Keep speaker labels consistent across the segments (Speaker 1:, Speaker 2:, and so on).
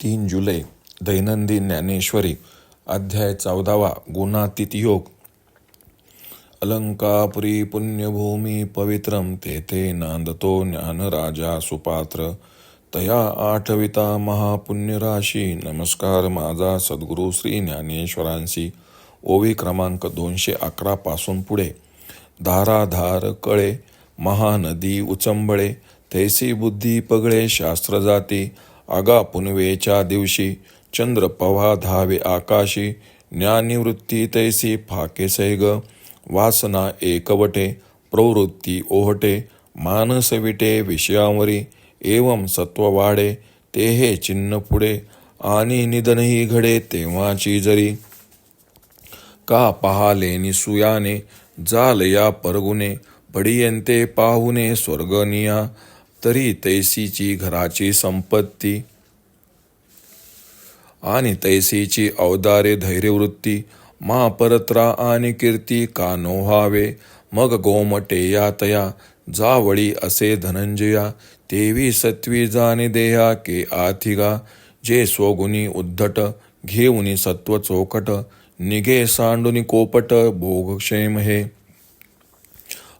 Speaker 1: 3 जुलै दैनंदिन ज्ञानेश्वरी अध्याय 14 गुणातीत योग. अलंकापुरी पुण्यभूमी पवित्रम तेथे नांदतो ज्ञानराजा सुपात्र. तया आठविता महापुण्यराशी. नमस्कार माझा सद्गुरू श्री ज्ञानेश्वरांशी. ओवी क्रमांक 211 पासून पुढे. धाराधार कळे महानदी उचंबळे, तैसी बुद्धी पगळे शास्त्र जाती. आगा पुनवेच्या दिवशी चंद्र पवा धावे आकाशी. ज्ञानिवृत्ती तैसी फाके सैग, वासना एकवटे प्रवृत्ती ओहटे. मानस विटे विषयावरी, एवं सत्व वाढे ते हे चिन्ह पुढे. आणि निधनही घडे तेव्हाची जरी. का पहाले निसूयाने जाल या परगुणे, पडियंते पाहुने स्वर्गनिया. तरी तैसीची घराची संपत्ती आणि तैसीची अवदारे धैर्यवृत्ती. महापरत्रा आणि कीर्ती का नोहावे, मग गोमटे या तया जावळी असे धनंजया. तेवी सत्वी जाणे देहा के आथिगा, जे स्वगुणी उद्धट घेऊनी सत्व चोखट. निघे सांडुनी कोपट भोगक्षेम हे,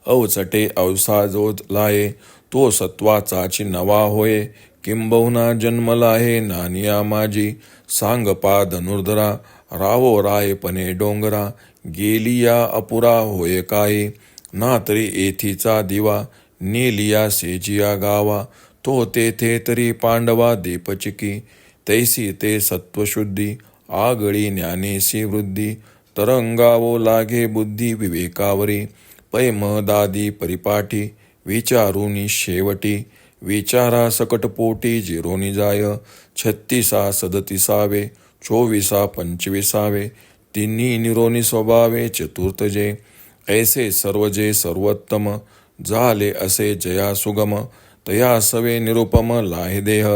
Speaker 1: अवचटे अवसा जो लाये तो सत्वाचाची नवा होय. किंबहुना जन्मला हे नानिया माझी, सांगपा धनुर्धरा रावो रायपणे डोंगरा. गेलिया अपुरा होय काही, ना तरी येथीचा दिवा. नेलिया सेजिया गावा, तो तेथे तरी पांडवा दीपचिकी. तैसी ते सत्वशुद्धी, आगळी ज्ञानेसी वृद्धी. तरंगावो लागे बुद्धी विवेकावरी, पैमदादी परिपाठी. विचारुनी शेवटी, विचारा सकटपोटी जिरोनी जाय. 36 37 24 25, तिन्ही निरोनी स्वभावे चतुर्थ जे. ऐसे सर्व जे सर्वोत्तम, झाले असे जया सुगम. तया सवे निरुपम लाहे देह,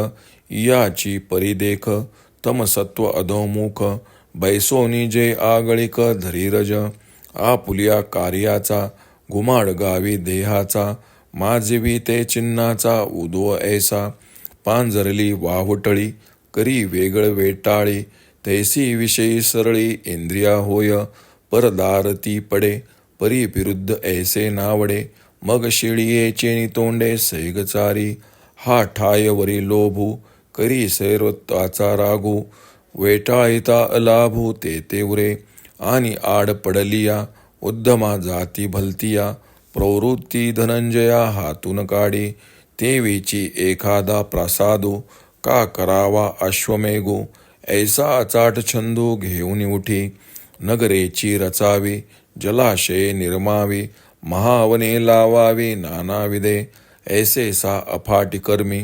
Speaker 1: याची परिदेख. तम सत्व अधोमुख, बैसोनी जे आगळिक धरीरज. आपुलिया कार्याचा, घुमाड गावी देहाचा. माझवी ते चिन्हाचा उदो ऐसा. पांजरली वाहुटळी, करी वेगळ वेटाळी. तैसी विषयी सरळी इंद्रिया होय, परदारती पडे. परी विरुद्ध ऐसे नावडे, मग शिळिये चेनी तोंडे सैगचारी. हा ठायवरी लोभू, करी सैरत्वाचा रागू. वेटाळिता अलाभू ते तेवरे, आणि आड पडलिया उद्धमा जाती भलतिया. प्रवृत्ती धनंजया हातून काढी, तेवीची एखादा प्रासादू. का करावा अश्वमेघू, ऐसा अचाट छंदू घेऊन उठी. नगरेची रचावी, जलाशये निर्मावी. महावने लावावी नानाविधे, ऐसे सा अफाटी कर्मी.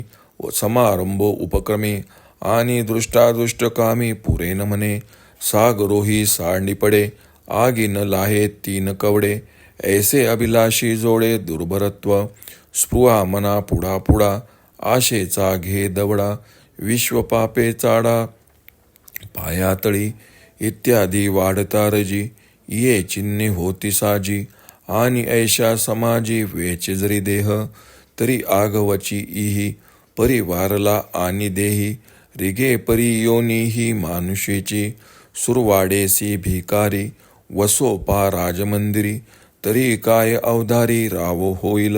Speaker 1: समारंभ उपक्रमी, आणि दृष्टादृष्ट कामी पुरेन म्हणे. सागरोही सांडी पडे, आगीन लाहे तीन कवडे. ऐसे अभिलाषी जोडे दुर्भरत्व. स्पृहा मना पुढा पुढा, आशेचा घे दवडा. विश्वपापे चाडा पायातळी, इत्यादी वाढता रजी. ये चिन्हे होती साजी, आणि ऐशा समाजी. वेचे जरी देह, तरी आगवची इही. परिवारला आणि देही, रिगे परी योनीही मानुषीची. सुरवाडेसी भिकारी, वसोपा राजमंदिरी. तरी काय अवधारी रावो होईल,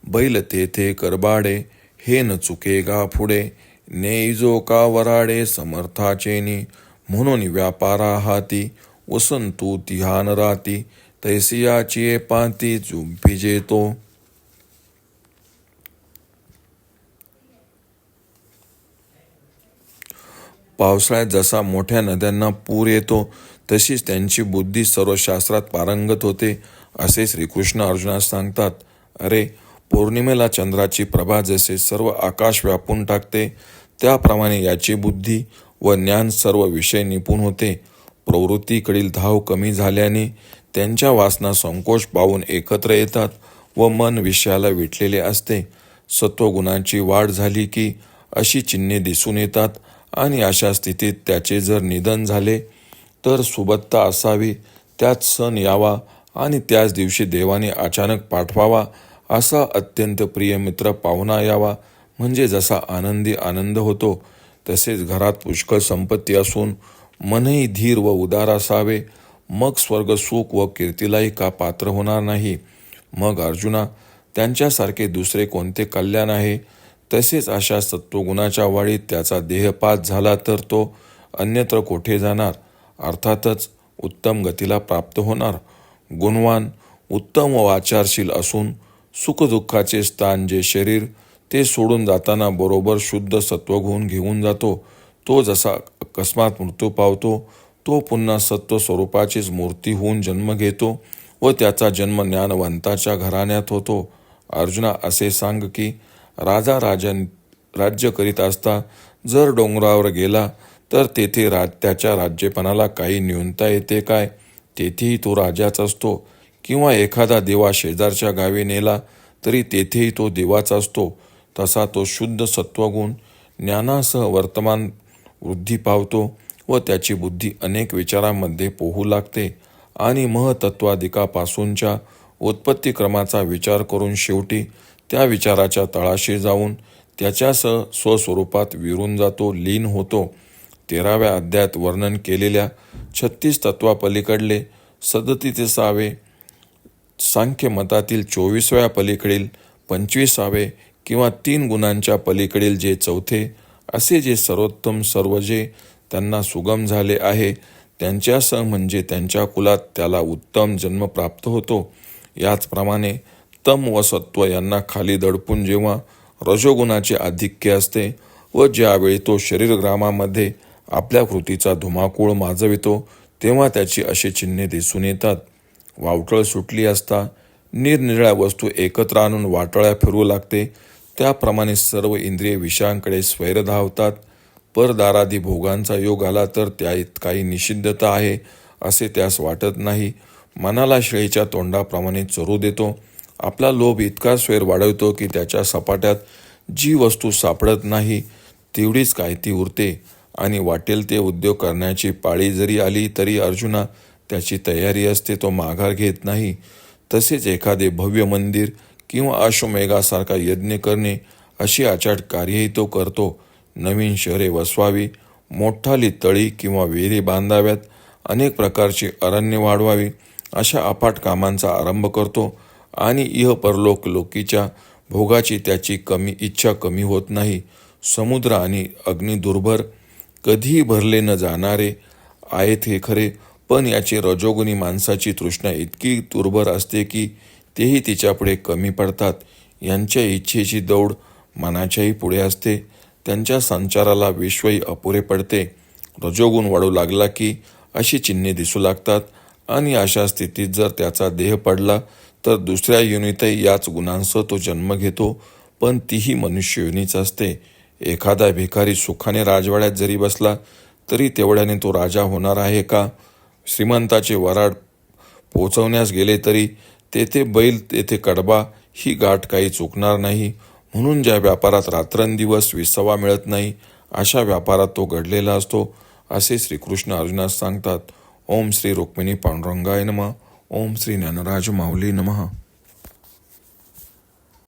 Speaker 1: बैल तेथे करबाडे. हे न चुकेगा पुढे, नेईजो का वराडे समर्थाचेनी. म्हणून व्यापारा हाती, वसंतू तिहान राती. तैसियाची पांती जुंपिजे तो. पावसाळ्यात जसा मोठ्या नद्यांना पूर येतो, तशीच त्यांची बुद्धी सर्व शास्त्रात पारंगत होते, असे श्रीकृष्ण अर्जुनास सांगतात. अरे, पौर्णिमेला चंद्राची प्रभा जसे सर्व आकाश व्यापून टाकते, त्याप्रमाणे याची बुद्धी व ज्ञान सर्व विषय निपुण होते. प्रवृत्तीकडील धाव कमी झाल्याने त्यांच्या वासना संकोच पावून एकत्र येतात व मन विषयाला विटलेले असते. सत्वगुणांची वाढ झाली की अशी चिन्हे दिसून येतात, आणि अशा स्थितीत त्याचे जर निधन झाले तर सुबत्ता असावी, त्यात सण यावा, आणि त्याच दिवशी देवाने अचानक पाठवावा. असा अत्यंत प्रिय मित्र पाहुणा यावा. म्हणजे जसा आनंदी आनंद होतो, तसेच घरात पुष्कळ संपत्ती असून मनही धीर व उदार असावे, मग स्वर्ग सुख व कीर्तीलाही का पात्र होणार नाही? मग अर्जुना, त्यांच्यासारखे दुसरे कोणते कल्याण आहे? तसेच अशा सत्वगुणाच्या वाढीत त्याचा देहपात झाला तर तो अन्यत्र कोठे जाणार? अर्थातच उत्तम गतीला प्राप्त होणार. गुणवान, उत्तम व आचारशील असून सुखदुःखाचे स्थान जे शरीर ते सोडून जाताना बरोबर शुद्ध सत्वगुण घेऊन जातो, तो जसा अकस्मात मृत्यू पावतो, तो पुन्हा सत्व स्वरूपाचीच मूर्ती होऊन जन्म घेतो व त्याचा जन्म ज्ञानवंताच्या घराण्यात होतो. अर्जुना, असे सांग की राजा राज्य करीत असता जर डोंगरावर गेला तर तेथे त्याच्या राज्यपणाला काही न्यूनता येते काय? तेथेही तो राजाच असतो. किंवा एखादा दिवा शेजारच्या गावी नेला तरी तेथेही तो दिवाच असतो. तसा तो शुद्ध सत्वगुण ज्ञानासह वर्तमान वृद्धी पावतो व त्याची बुद्धी अनेक विचारांमध्ये पोहू लागते आणि महतत्वादिकापासूनच्या उत्पत्तीक्रमाचा विचार करून शेवटी त्या विचाराच्या तळाशी जाऊन त्याच्यासह स्वस्वरूपात विरून जातो, लीन होतो. 13व्या अध्यायात वर्णन केलेल्या 36 तत्वापलीकडले 37वे, सांख्य मतातील 24व्या पलीकडील 25वे किंवा 3 गुणांच्या पलीकडील जे 4थे, असे जे सर्वोत्तम सर्व जे त्यांना सुगम झाले आहे त्यांच्यासह म्हणजे त्यांच्या कुलात त्याला उत्तम जन्म प्राप्त होतो. याचप्रमाणे तम व सत्व यांना खाली दडपून जेव्हा रजोगुणाचे आधिक्य असते व ज्यावेळी तो शरीरग्रामामध्ये आपल्या कृतीचा धुमाकूळ माजवितो तेव्हा त्याची अशी चिन्हे दिसून येतात. वावटळ सुटली असता निरनिराळ्या वस्तू एकत्र आणून वाटळ्या फिरवू लागते, त्याप्रमाणे सर्व इंद्रिय विषयांकडे स्वैर धावतात. परदारादी भोगांचा योग आला तर त्यात काही निषिद्धता आहे असे त्यास वाटत नाही. मनाला शेळीच्या तोंडाप्रमाणे चरू देतो. आपला लोभ इतका स्वैर वाढवतो की त्याच्या सपाट्यात जी वस्तू सापडत नाही तेवढीच काय ती उरते आणि वाटेल ते उद्योग करण्याची पाळी जरी आली तरी अर्जुना त्याची तयारी असते, तो माघार घेत नाही. तसेच एखादे भव्य मंदिर किंवा अश्वमेघासारखा यज्ञ करणे अशी अचाट कार्यही तो करतो. नवीन शहरे वसवावी, मोठाली तळी किंवा विहिरी बांधाव्यात, अनेक प्रकारची अरण्य वाढवावी अशा अफाट कामांचा आरंभ करतो आणि इह परलोक लोकीच्या भोगाची त्याची इच्छा कमी होत नाही. समुद्र आणि अग्नी दुर्भर, कधीही भरले न जाणारे आहेत हे खरे, पण याची रजोगुणी माणसाची तृष्णा इतकी दुर्भर असते की तेही तिच्यापुढे कमी पडतात. यांच्या इच्छेची दौड मनाच्याही पुढे असते, त्यांच्या संचाराला विश्वही अपुरे पडते. रजोगुण वाढू लागला की अशी चिन्हे दिसू लागतात आणि अशा स्थितीत जर त्याचा देह पडला तर दुसऱ्या योनीतही याच गुणांसह तो जन्म घेतो, पण तीही मनुष्य योनीच असते. एखादा भिकारी सुखाने राजवाड्यात जरी बसला तरी तेवढ्याने तो राजा होणार आहे का? श्रीमंताचे वराड पोचवण्यास गेले तरी तेथे बैल तेथे कडबा ही गाठ काही चुकणार नाही. म्हणून ज्या व्यापारात रात्रंदिवस विसावा मिळत नाही अशा व्यापारात तो घडलेला असतो असे श्रीकृष्ण अर्जुनास सांगतात. ओम श्री रुक्मिणी पांडुरंगाय नमः. ओम श्री ज्ञानराज माऊली नमः.